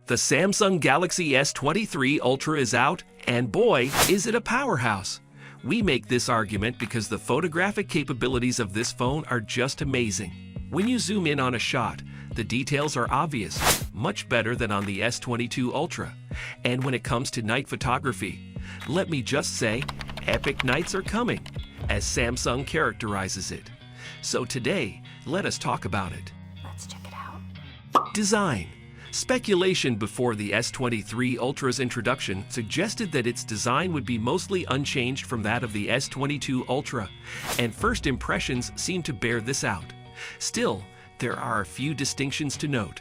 The Samsung Galaxy S23 Ultra is out, and boy, is it a powerhouse. We make this argument because the photographic capabilities of this phone are just amazing. When you zoom in on a shot, the details are obvious, much better than on the S22 Ultra. And when it comes to night photography, let me just say, epic nights are coming, as Samsung characterizes it. So today, let us talk about it. Let's check it out. Design. Speculation before the S23 Ultra's introduction suggested that its design would be mostly unchanged from that of the S22 Ultra, and first impressions seem to bear this out. Still, there are a few distinctions to note.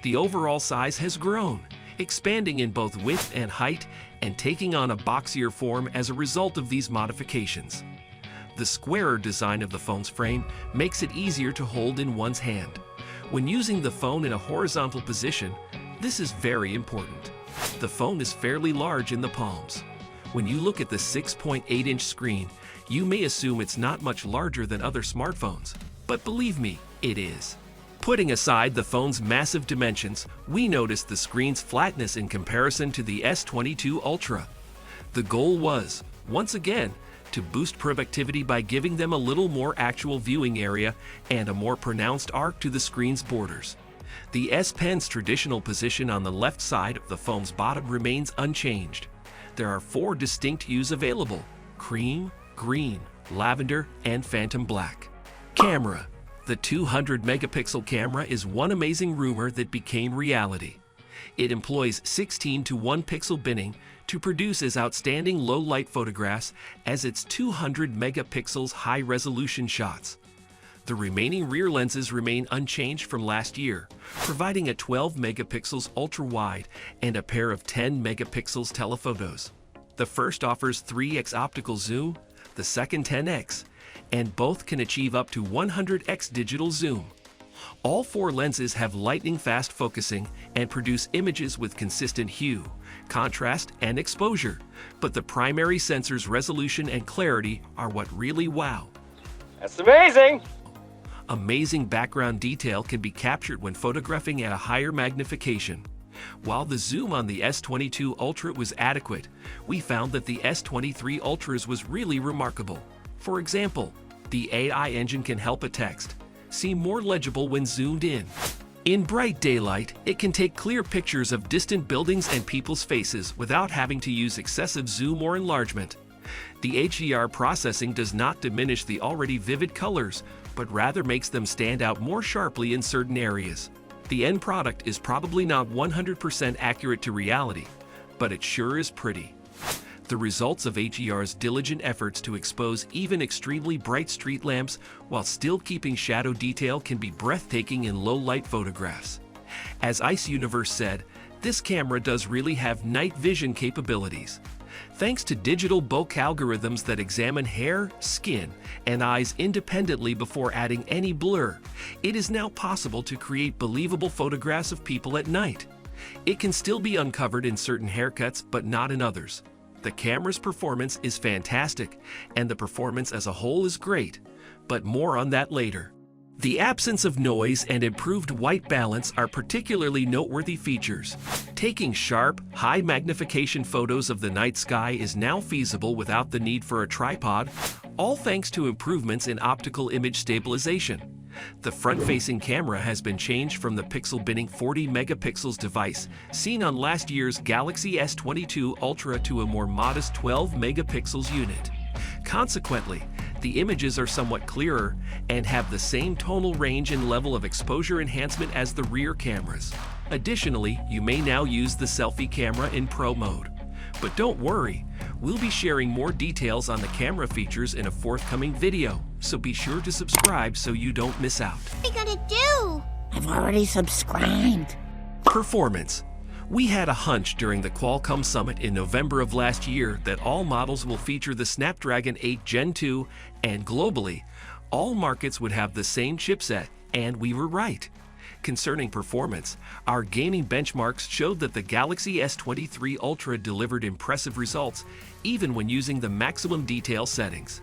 The overall size has grown, expanding in both width and height, and taking on a boxier form as a result of these modifications. The squarer design of the phone's frame makes it easier to hold in one's hand. When using the phone in a horizontal position, this is very important. The phone is fairly large in the palms. When you look at the 6.8-inch screen, you may assume it's not much larger than other smartphones, but believe me, it is. Putting aside the phone's massive dimensions, we noticed the screen's flatness in comparison to the S22 Ultra. The goal was, once again, to boost productivity by giving them a little more actual viewing area and a more pronounced arc to the screen's borders. The S Pen's traditional position on the left side of the phone's bottom remains unchanged. There are 4 distinct hues available: cream, green, lavender, and phantom black. Camera. The 200-megapixel camera is one amazing rumor that became reality. It employs 16:1 pixel binning to produce as outstanding low-light photographs as its 200 megapixels high-resolution shots. The remaining rear lenses remain unchanged from last year, providing a 12 megapixels ultra-wide and a pair of 10 megapixels telephotos. The first offers 3x optical zoom, the second 10x, and both can achieve up to 100x digital zoom. All 4 lenses have lightning-fast focusing and produce images with consistent hue, contrast, and exposure, but the primary sensor's resolution and clarity are what really wow. That's amazing! Amazing background detail can be captured when photographing at a higher magnification. While the zoom on the S22 Ultra was adequate, we found that the S23 Ultra's was really remarkable. For example, the AI engine can help a text seem more legible when zoomed in. In bright daylight, it can take clear pictures of distant buildings and people's faces without having to use excessive zoom or enlargement. The HDR processing does not diminish the already vivid colors, but rather makes them stand out more sharply in certain areas. The end product is probably not 100% accurate to reality, but it sure is pretty. The results of HDR's diligent efforts to expose even extremely bright street lamps while still keeping shadow detail can be breathtaking in low-light photographs. As Ice Universe said, this camera does really have night vision capabilities. Thanks to digital bokeh algorithms that examine hair, skin, and eyes independently before adding any blur, it is now possible to create believable photographs of people at night. It can still be uncovered in certain haircuts, but not in others. The camera's performance is fantastic, and the performance as a whole is great, but more on that later. The absence of noise and improved white balance are particularly noteworthy features. Taking sharp, high-magnification photos of the night sky is now feasible without the need for a tripod, all thanks to improvements in optical image stabilization. The front-facing camera has been changed from the pixel-binning 40 megapixels device seen on last year's Galaxy S22 Ultra to a more modest 12 megapixels unit. Consequently, the images are somewhat clearer and have the same tonal range and level of exposure enhancement as the rear cameras. Additionally, you may now use the selfie camera in Pro mode. But don't worry, we'll be sharing more details on the camera features in a forthcoming video, so be sure to subscribe so you don't miss out. What are you gonna do? I've already subscribed. Performance. We had a hunch during the Qualcomm Summit in November of last year that all models will feature the Snapdragon 8 Gen 2, and globally, all markets would have the same chipset, and we were right. Concerning performance, our gaming benchmarks showed that the Galaxy S23 Ultra delivered impressive results even when using the maximum detail settings.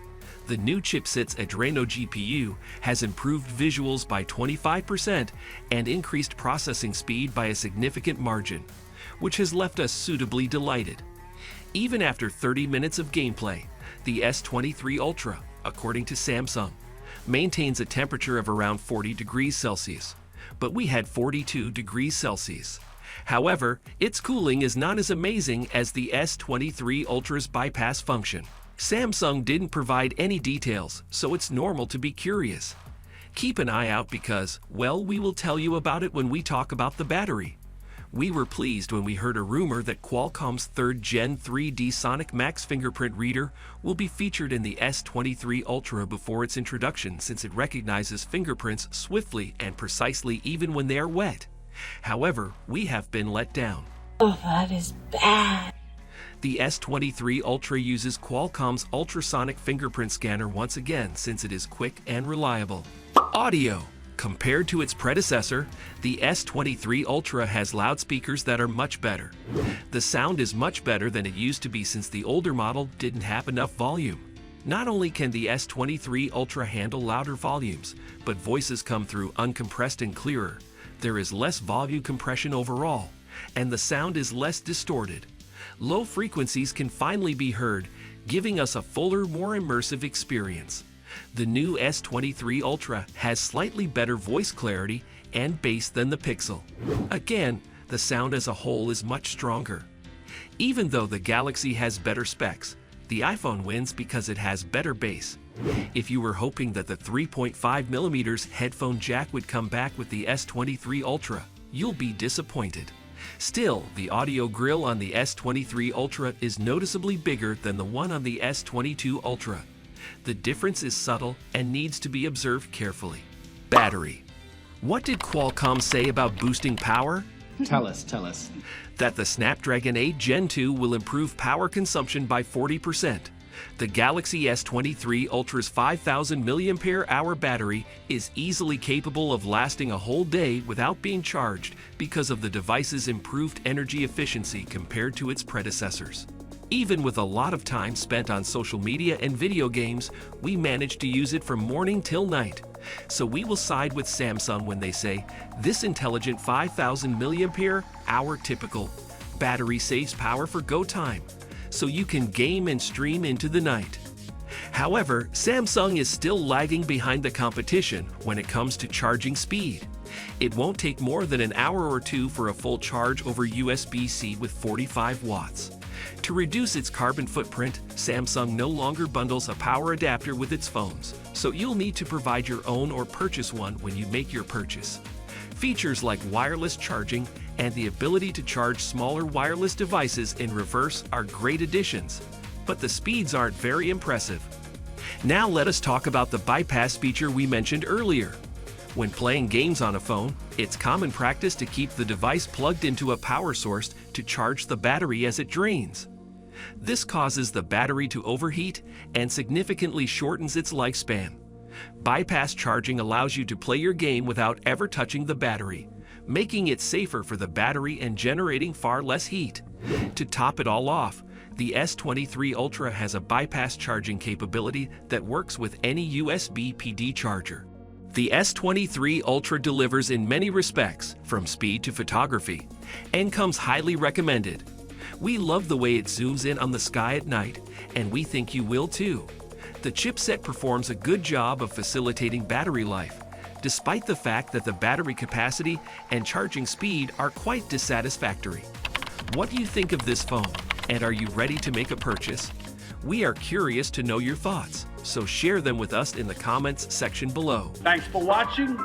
The new chipset's Adreno GPU has improved visuals by 25% and increased processing speed by a significant margin, which has left us suitably delighted. Even after 30 minutes of gameplay, the S23 Ultra, according to Samsung, maintains a temperature of around 40 degrees Celsius, but we had 42 degrees Celsius. However, its cooling is not as amazing as the S23 Ultra's bypass function. Samsung didn't provide any details, so it's normal to be curious. Keep an eye out because, well, we will tell you about it when we talk about the battery. We were pleased when we heard a rumor that Qualcomm's 3rd Gen 3D Sonic Max fingerprint reader will be featured in the S23 Ultra before its introduction, since it recognizes fingerprints swiftly and precisely even when they are wet. However, we have been let down. Oh, that is bad. The S23 Ultra uses Qualcomm's ultrasonic fingerprint scanner once again, since it is quick and reliable. Audio. Compared to its predecessor, the S23 Ultra has loudspeakers that are much better. The sound is much better than it used to be since the older model didn't have enough volume. Not only can the S23 Ultra handle louder volumes, but voices come through uncompressed and clearer. There is less volume compression overall, and the sound is less distorted. Low frequencies can finally be heard, giving us a fuller, more immersive experience. The new S23 Ultra has slightly better voice clarity and bass than the Pixel. Again, the sound as a whole is much stronger. Even though the Galaxy has better specs, the iPhone wins because it has better bass. If you were hoping that the 3.5mm headphone jack would come back with the S23 Ultra, you'll be disappointed. Still, the audio grill on the S23 Ultra is noticeably bigger than the one on the S22 Ultra. The difference is subtle and needs to be observed carefully. Battery. What did Qualcomm say about boosting power? Tell us. That the Snapdragon 8 Gen 2 will improve power consumption by 40%. The Galaxy S23 Ultra's 5,000 mAh battery is easily capable of lasting a whole day without being charged because of the device's improved energy efficiency compared to its predecessors. Even with a lot of time spent on social media and video games, we managed to use it from morning till night. So we will side with Samsung when they say, this intelligent 5,000 mAh typical battery saves power for go time, so you can game and stream into the night. However, Samsung is still lagging behind the competition when it comes to charging speed. It won't take more than an hour or two for a full charge over USB-C with 45 watts. To reduce its carbon footprint, Samsung no longer bundles a power adapter with its phones, so you'll need to provide your own or purchase one when you make your purchase. Features like wireless charging and the ability to charge smaller wireless devices in reverse are great additions, but the speeds aren't very impressive. Now let us talk about the bypass feature we mentioned earlier. When playing games on a phone, it's common practice to keep the device plugged into a power source to charge the battery as it drains. This causes the battery to overheat and significantly shortens its lifespan. Bypass charging allows you to play your game without ever touching the battery, making it safer for the battery and generating far less heat. To top it all off, the S23 Ultra has a bypass charging capability that works with any USB PD charger. The S23 Ultra delivers in many respects, from speed to photography, and comes highly recommended. We love the way it zooms in on the sky at night, and we think you will too. The chipset performs a good job of facilitating battery life, despite the fact that the battery capacity and charging speed are quite dissatisfactory. What do you think of this phone, and are you ready to make a purchase? We are curious to know your thoughts, so share them with us in the comments section below. Thanks for watching.